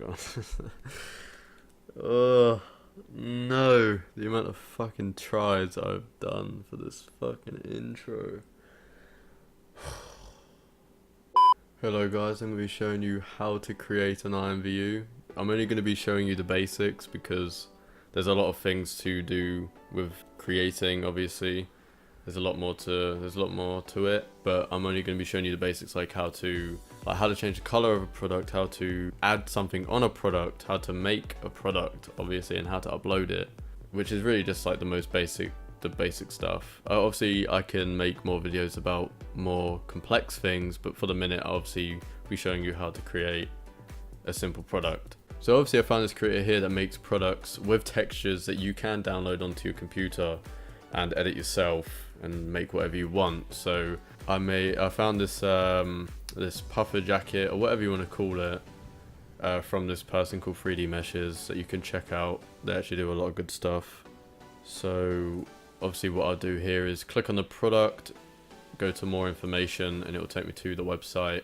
god. Oh no, the amount of fucking tries I've done for this fucking intro. Hello guys, I'm going to be showing you how to create an IMVU. I'm only going to be showing you the basics because there's a lot of things to do with creating, obviously. There's a lot more to it, but I'm only going to be showing you the basics, like how to change the color of a product, how to add something on a product, how to make a product, obviously, and how to upload it, which is really just like the basic stuff. Obviously, I can make more videos about more complex things, but for the minute, I'll obviously be showing you how to create a simple product. So obviously, I found this creator here that makes products with textures that you can download onto your computer and edit yourself and make whatever you want. So I found this this puffer jacket, or whatever you want to call it, from this person called 3D Meshes that you can check out. They actually do a lot of good stuff. So obviously what I'll do here is click on the product, go to more information, and it will take me to the website,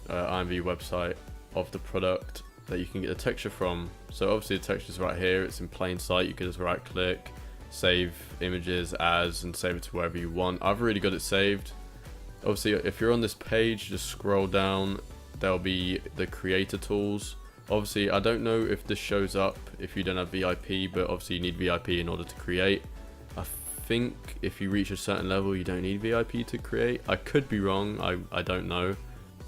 IMVU website of the product that you can get the texture from. So obviously the texture is right here, it's in plain sight. You can just right click, save images as, and save it to wherever you want. I've already got it saved. Obviously, if you're on this page, just scroll down, there'll be the creator tools. Obviously, I don't know if this shows up if you don't have VIP, but obviously you need VIP in order to create. I think if you reach a certain level, you don't need VIP to create. I could be wrong, I don't know,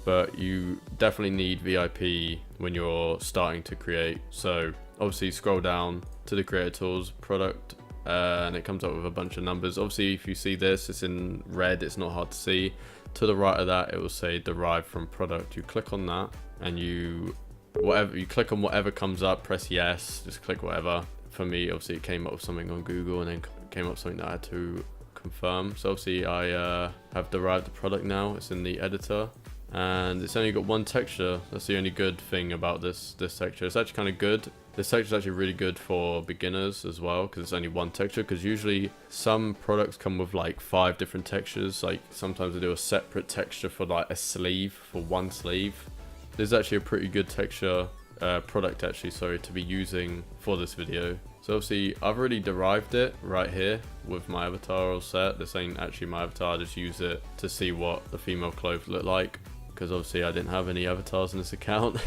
but you definitely need VIP when you're starting to create. So obviously scroll down to the creator tools, product, and it comes up with a bunch of numbers. Obviously, if you see this, it's in red, it's not hard to see. To the right of that, it will say derived from product. You click on that, and you click on whatever comes up, press yes, just click whatever. For me, obviously it came up with something on Google, and then came up with something that I had to confirm. So obviously I have derived the product now. It's in the editor, and it's only got one texture. That's the only good thing about this texture. It's actually kind of good. This texture is actually really good for beginners as well, because it's only one texture. Because usually some products come with like 5 different textures. Like sometimes they do a separate texture for like a sleeve, for one sleeve. This is actually a pretty good texture product actually, sorry, to be using for this video. So obviously I've already derived it right here with my avatar all set. This ain't actually my avatar, I just use it to see what the female clothes look like, because obviously I didn't have any avatars in this account.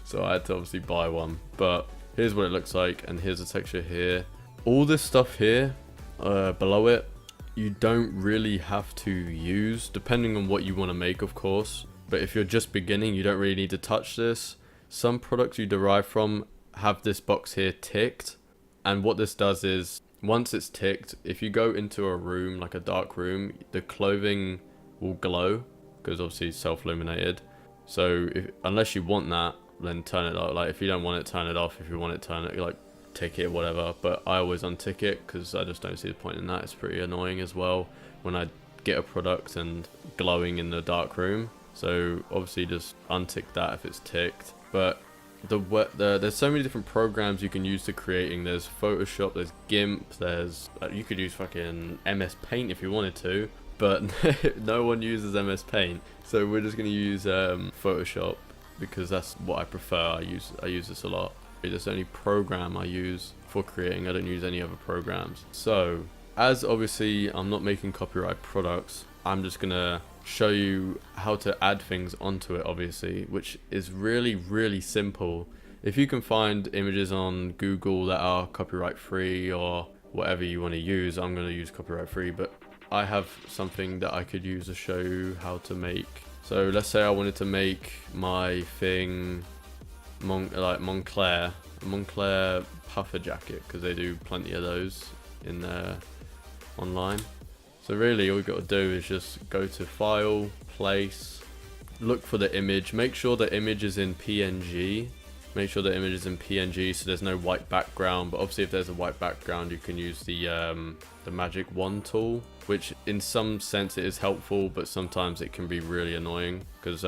So I had to obviously buy one. But here's what it looks like, and here's the texture here. All this stuff here below it, you don't really have to use, depending on what you want to make, of course. But if you're just beginning, you don't really need to touch this. Some products you derive from have this box here ticked, and what this does is, once it's ticked, if you go into a room, like a dark room, the clothing will glow, because obviously it's self-illuminated. So unless you want that, then turn it off. Like if you don't want it, turn it off. If you want it, turn it, like tick it, whatever. But I always untick it because I just don't see the point in that. It's pretty annoying as well when I get a product and glowing in the dark room. So obviously just untick that if it's ticked. But there's so many different programs you can use to creating. There's Photoshop, there's GIMP, there's you could use fucking MS Paint if you wanted to, but no one uses MS Paint. So we're just gonna use Photoshop because that's what I prefer. I use this a lot. It's the only program I use for creating. I don't use any other programs. So as obviously I'm not making copyright products, I'm just gonna show you how to add things onto it, obviously, which is really simple. If you can find images on Google that are copyright free or whatever you want to use, I'm going to use copyright free, but I have something that I could use to show you how to make. So let's say I wanted to make my thing like Montclair puffer jacket, because they do plenty of those in there online. So really all you've got to do is just go to File, Place, look for the image, make sure the image is in PNG. Make sure the image is in PNG so there's no white background, but obviously if there's a white background you can use the magic wand tool, which in some sense it is helpful, but sometimes it can be really annoying because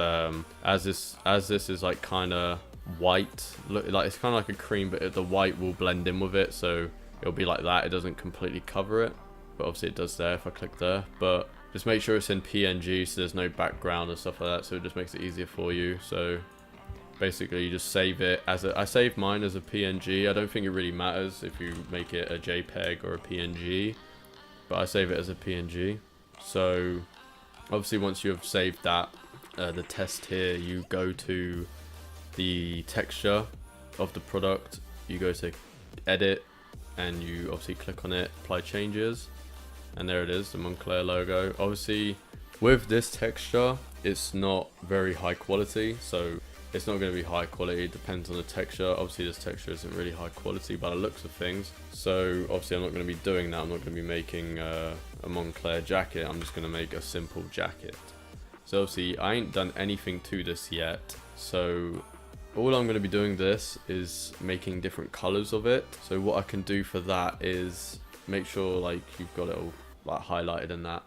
as this is like kind of white, look, like it's kind of like a cream, but the white will blend in with it, so it'll be like that. It doesn't completely cover it, but obviously it does there if I click there. But just make sure it's in PNG so there's no background and stuff like that, so it just makes it easier for you. So basically you just save it as I saved mine as a PNG. I don't think it really matters if you make it a JPEG or a PNG, but I save it as a PNG. So obviously once you have saved that, the test here, you go to the texture of the product, you go to edit, and you obviously click on it, apply changes, and there it is, the Moncler logo. Obviously with this texture, it's not very high quality, so it's not going to be high quality. It depends on the texture. Obviously this texture isn't really high quality by the looks of things, so obviously I'm not going to be doing that. I'm not going to be making a Moncler jacket. I'm just going to make a simple jacket. So obviously I ain't done anything to this yet, so all I'm going to be doing this is making different colors of it. So what I can do for that is make sure like you've got it all like highlighted in that.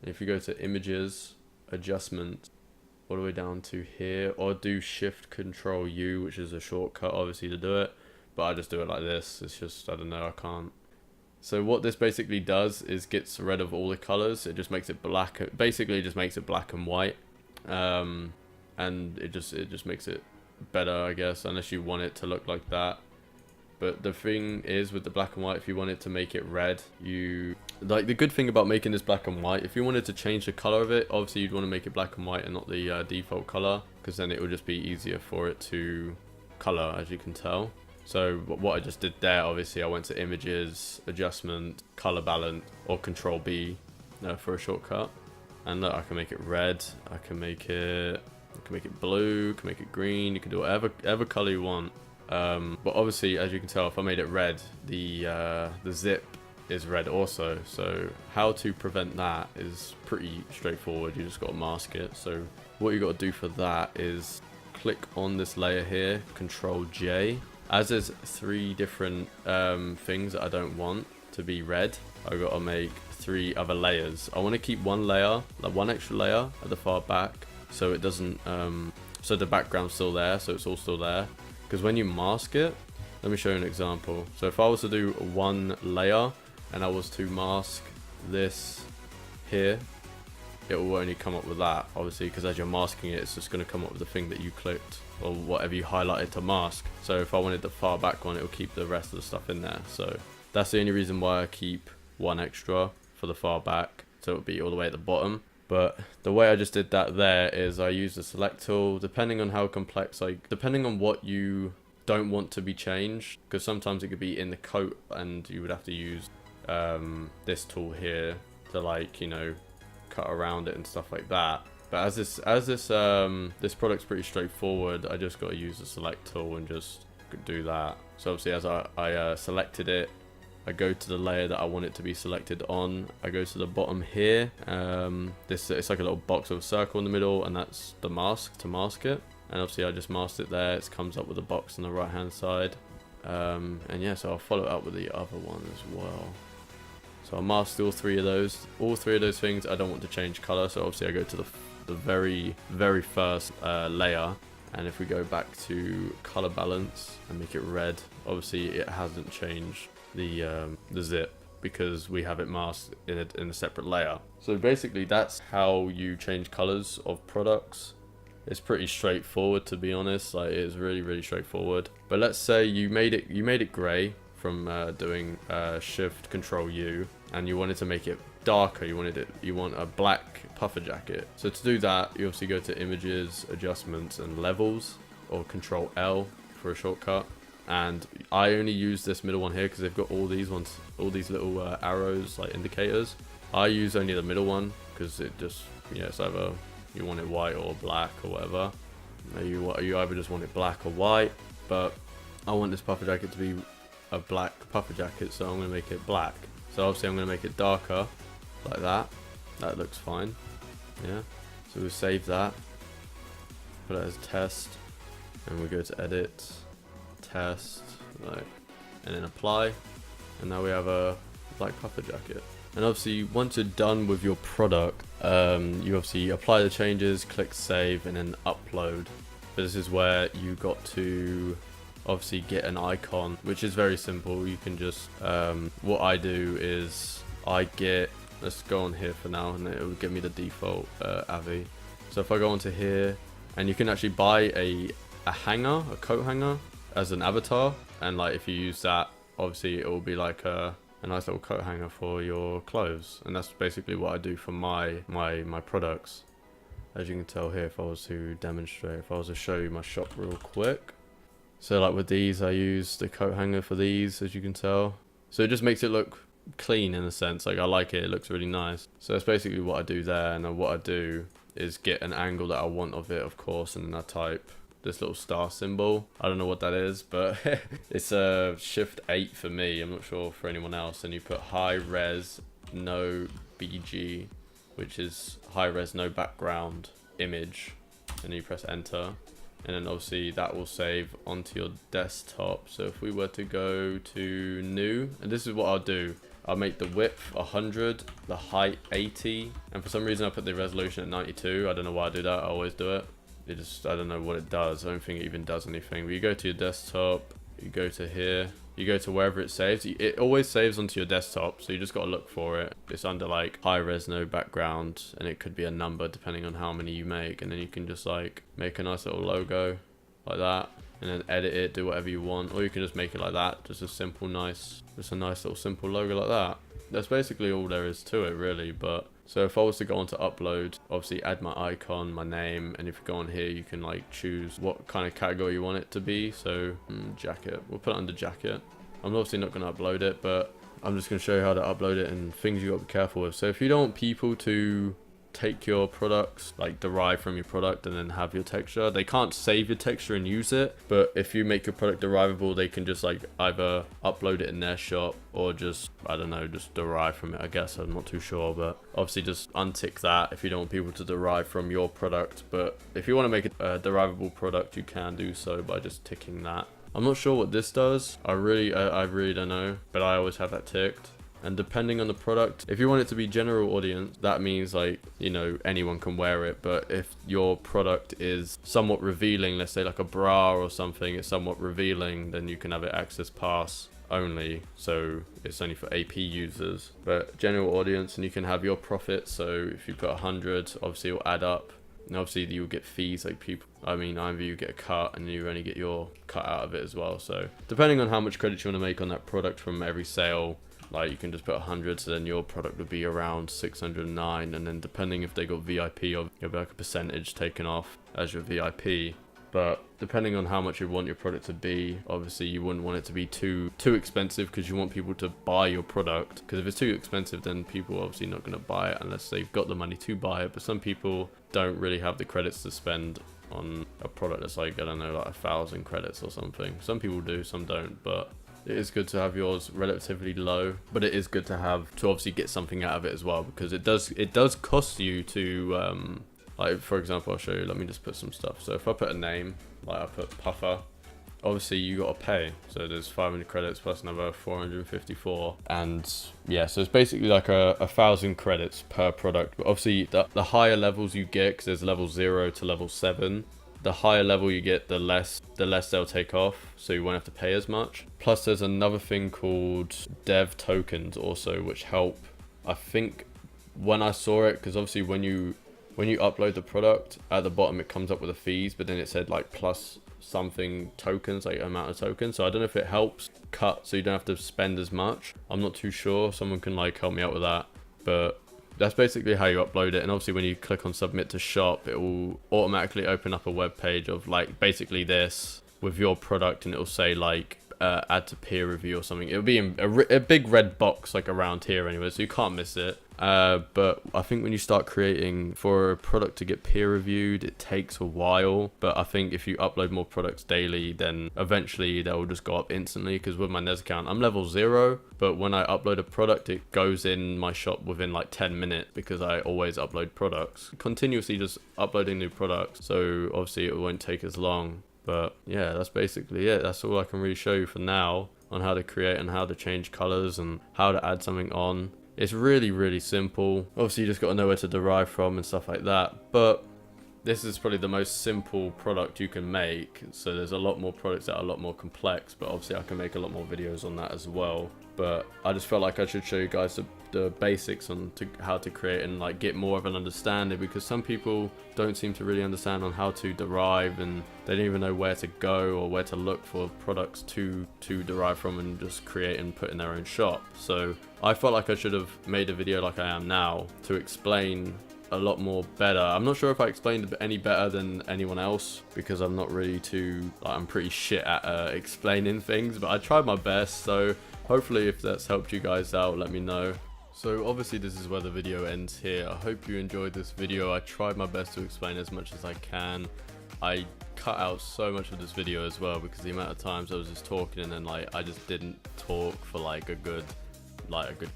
And if you go to images, adjustment, all the way down to here, or do Shift Control U, which is a shortcut obviously to do it, but I just do it like this. It's just, I don't know, I can't. So what this basically does is gets rid of all the colors. It just makes it black. Basically, it just makes it black and white, and it just makes it better, I guess, unless you want it to look like that. But the thing is with the black and white, if you want it to make it red, the good thing about making this black and white, if you wanted to change the color of it, obviously you'd want to make it black and white and not the default color, because then it would just be easier for it to color, as you can tell. So what I just did there, obviously I went to images, adjustment, color balance, or Control B for a shortcut, and look, I can make it red, I can make it blue, can make it green, you can do whatever color you want. But obviously, as you can tell, if I made it red, the zip is red also. So how to prevent that is pretty straightforward. You just got to mask it. So what you got to do for that is click on this layer here, Control J. As there's 3 different things that I don't want to be red, I've got to make 3 other layers. I want to keep one layer, like one extra layer at the far back, so it doesn't so the background's still there, so it's all still there. Because when you mask it, let me show you an example. So if I was to do one layer and I was to mask this here, it will only come up with that, obviously, because as you're masking it, it's just going to come up with the thing that you clicked or whatever you highlighted to mask. So if I wanted the far back one, it will keep the rest of the stuff in there. So that's the only reason why I keep one extra for the far back, so it would be all the way at the bottom. But the way I just did that there is I use the select tool, depending on how complex, depending on what you don't want to be changed, because sometimes it could be in the coat and you would have to use this tool here to cut around it and stuff like that. But this product's pretty straightforward, I just got to use the select tool and just do that. So obviously as I selected it, I go to the layer that I want it to be selected on. I go to the bottom here. It's like a little box with a circle in the middle, and that's the mask to mask it. And obviously I just masked it there. It comes up with a box on the right hand side. And yeah, so I'll follow it up with the other one as well. So I masked all 3 of those. All 3 of those things I don't want to change color. So obviously I go to the very first layer. And if we go back to color balance and make it red, obviously it hasn't changed the zip because we have it masked in a separate layer. So basically that's how you change colors of products. It's pretty straightforward, to be honest. Like, it's really straightforward. But let's say you made it gray from doing Shift Control U, and you wanted to make it darker. You want a black puffer jacket. So to do that, you obviously go to images, adjustments, and levels, or Control L for a shortcut. And I only use this middle one here because they've got all these little arrows, like indicators. I use only the middle one because it just, it's either you want it white or black or whatever. You either just want it black or white, but I want this puffer jacket to be a black puffer jacket, so I'm going to make it black. So obviously I'm going to make it darker, like that. That looks fine, yeah. So we'll save that, put it as test, and we go to edit, test, and then apply, and now we have a black puffer jacket. And obviously once you're done with your product, you obviously apply the changes, click save, and then upload. But this is where you got to obviously get an icon, which is very simple. You can just what I do is let's go on here for now, and it will give me the default Avi. So if I go onto here, and you can actually buy a a hanger, a coat hanger as an avatar, and like if you use that, obviously it will be like a nice little coat hanger for your clothes. And that's basically what I do for my products. As you can tell here, if I was to demonstrate, if I was to show you my shop real quick. So like with these, I use the coat hanger for these, as you can tell. So it just makes it look clean in a sense. Like I like it, it looks really nice. So that's basically what I do there. And then what I do is get an angle that I want of it, of course, and then I type this little star symbol. I don't know what that is, but it's a shift 8 for me. I'm not sure for anyone else. And you put high res no BG, which is high res no background image, and you press enter, and then obviously that will save onto your desktop. So if we were to go to new, and this is what I'll do, I'll make the width 100, the height 80, and for some reason I put the resolution at 92. I don't know why I do that. I always do it. It just, I don't know what it does. I don't think it even does anything. But you go to your desktop, you go to here, you go to wherever it saves. It always saves onto your desktop, so you just got to look for it. It's under like high res no background, and it could be a number depending on how many you make. And then you can just like make a nice little logo like that, and then edit it, do whatever you want. Or you can just make it like that, just a simple nice, just a nice little simple logo like that. That's basically all there is to it really. But so if I was to go on to upload, obviously add my icon, my name, and if you go on here you can like choose what kind of category you want it to be. So jacket, we'll put it under jacket. I'm obviously not going to upload it, but I'm just going to show you how to upload it and things you got to be careful with. So if you don't want people to take your products, like derive from your product and then have your texture, they can't save your texture and use it. But if you make your product derivable, they can just like either upload it in their shop or just, I don't know, just derive from it, I guess. I'm not too sure, but obviously just untick that if you don't want people to derive from your product. But if you want to make a derivable product, you can do so by just ticking that. I'm not sure what this does. I really don't know, but I always have that ticked. And depending on the product, if you want it to be general audience, that means like, you know, anyone can wear it. But if your product is somewhat revealing, let's say like a bra or something, it's somewhat revealing, then you can have it access pass only. So it's only for AP users. But general audience, and you can have your profit. So if you put 100, obviously it'll add up. And obviously you'll get fees, like people, I mean, IMVU get a cut and you only get your cut out of it as well. So depending on how much credit you want to make on that product from every sale, like you can just put 100, so then your product would be around 609. And then depending if they got VIP, or you'll be like a percentage taken off as your VIP. But depending on how much you want your product to be, obviously you wouldn't want it to be too expensive, because you want people to buy your product. Because if it's too expensive, then people are obviously not going to buy it unless they've got the money to buy it. But some people don't really have the credits to spend on a product that's like, I don't know, like 1,000 credits or something. Some people do, some don't. But it is good to have yours relatively low, but it is good to have to obviously get something out of it as well, because it does cost you to like, for example, I'll show you. Let me just put some stuff. So if I put a name, like I put Puffer, obviously you got to pay. So there's 500 credits plus another 454. And yeah, so it's basically like 1,000 credits per product. But obviously the higher levels you get, because there's level 0 to level 7, the higher level you get, the less they'll take off, so you won't have to pay as much. Plus there's another thing called dev tokens also, which help. I think when I saw it, because obviously when you upload the product, at the bottom it comes up with the fees, but then it said like plus something tokens, like amount of tokens. So I don't know if it helps cut so you don't have to spend as much. I'm not too sure. Someone can like help me out with that. But that's basically how you upload it. And obviously when you click on submit to shop, it will automatically open up a web page of like basically this with your product, and it will say like add to peer review or something. It'll be in a big red box like around here anyway, so you can't miss it. But I think when you start creating for a product to get peer reviewed, it takes a while. But I think if you upload more products daily, then eventually they'll just go up instantly. Because with my Nez account, I'm level 0, but when I upload a product, it goes in my shop within like 10 minutes, because I always upload products, continuously just uploading new products. So obviously it won't take as long. But yeah, that's basically it. That's all I can really show you for now on how to create and how to change colors and how to add something on. It's really, really simple. Obviously, you just got to know where to derive from and stuff like that. But this is probably the most simple product you can make. So there's a lot more products that are a lot more complex, but obviously I can make a lot more videos on that as well. But I just felt like I should show you guys the basics on how to create and like get more of an understanding, because some people don't seem to really understand on how to derive, and they don't even know where to go or where to look for products to derive from and just create and put in their own shop. So I felt like I should have made a video like I am now to explain a lot more better. I'm not sure if I explained any better than anyone else, because I'm not really I'm pretty shit at explaining things, but I tried my best. So hopefully if that's helped you guys out, let me know. So obviously this is where the video ends here. I hope you enjoyed this video. I tried my best to explain as much as I can. I cut out so much of this video as well, because the amount of times I was just talking and then like I just didn't talk for like a good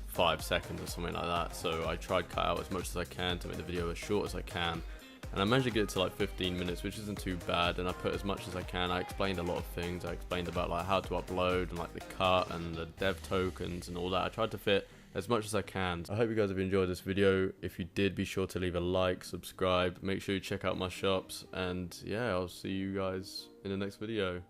5 seconds or something like that. So I tried cut out as much as I can to make the video as short as I can, and I managed to get it to like 15 minutes, which isn't too bad. And I put as much as I can. I explained a lot of things. I explained about like how to upload and like the cut and the dev tokens and all that. I tried to fit as much as I can. I hope you guys have enjoyed this video. If you did, be sure to leave a like, subscribe, make sure you check out my shops, and yeah, I'll see you guys in the next video.